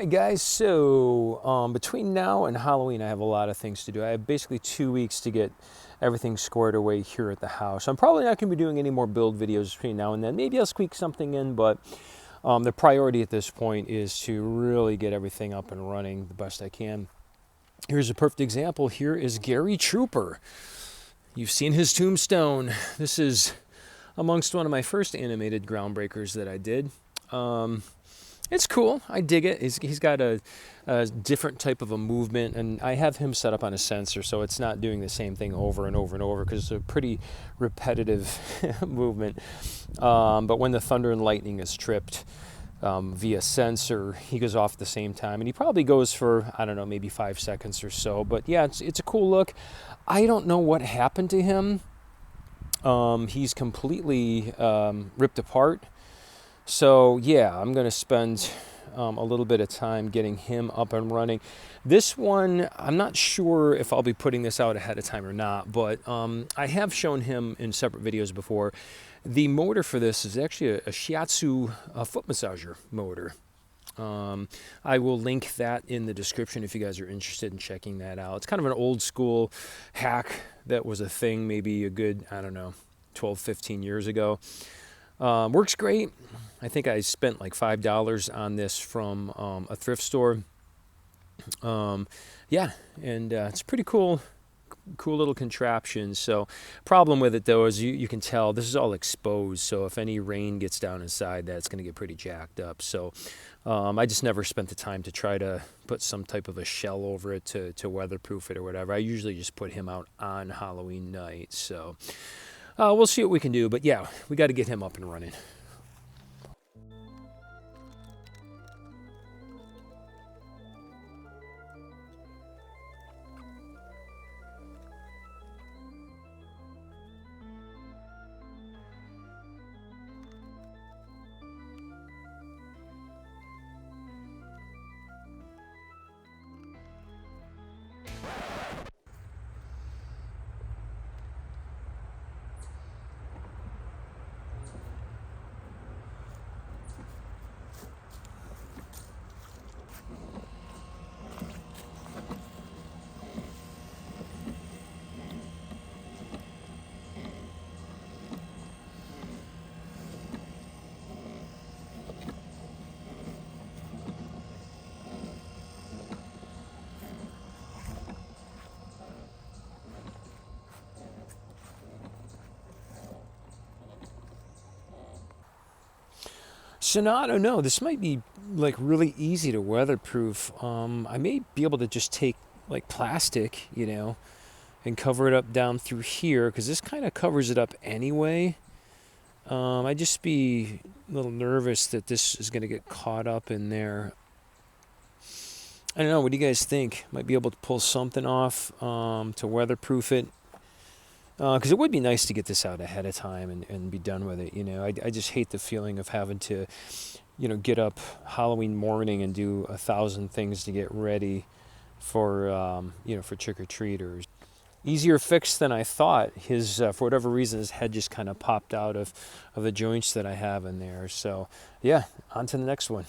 Alright guys, so between now and Halloween I have a lot of things to do. I have basically 2 weeks to get everything squared away here at the house. I'm probably not going to be doing any more build videos between now and then. Maybe I'll squeak something in, but the priority at this point is to really get everything up and running the best I can. Here's a perfect example. Here is Gary Trooper. You've seen his tombstone. This is amongst one of my first animated Groundbreakers that I did. It's cool. I dig it. He's got a different type of a movement, and I have him set up on a sensor, so it's not doing the same thing over and over and over because it's a pretty repetitive movement. But when the thunder and lightning is tripped via sensor, he goes off at the same time, and he probably goes for, I don't know, maybe 5 seconds or so. But yeah, it's a cool look. I don't know what happened to him. He's completely ripped apart. So yeah, I'm going to spend a little bit of time getting him up and running. This one, I'm not sure if I'll be putting this out ahead of time or not, but I have shown him in separate videos before. The motor for this is actually a shiatsu foot massager motor. I will link that in the description if you guys are interested in checking that out. It's kind of an old school hack that was a thing maybe a good, I don't know, 12, 15 years ago. Works great. I think I spent like $5 on this from a thrift store. Yeah, and it's pretty cool little contraption. So problem with it though is you can tell this is all exposed, so if any rain gets down inside, that's going to get pretty jacked up. So I just never spent the time to try to put some type of a shell over it to weatherproof it or whatever. I usually just put him out on Halloween night. So we'll see what we can do, but yeah, we got to get him up and running. So now I don't know. This might be like really easy to weatherproof. I may be able to just take like plastic, you know, and cover it up down through here because this kind of covers it up anyway. I'd just be a little nervous that this is going to get caught up in there. I don't know. What do you guys think? Might be able to pull something off to weatherproof it. Because it would be nice to get this out ahead of time and be done with it. You know, I just hate the feeling of having to, you know, get up Halloween morning and do 1,000 things to get ready for, you know, for trick-or-treaters. Easier fix than I thought. His, for whatever reason, his head just kind of popped out of the joints that I have in there. So, yeah, on to the next one.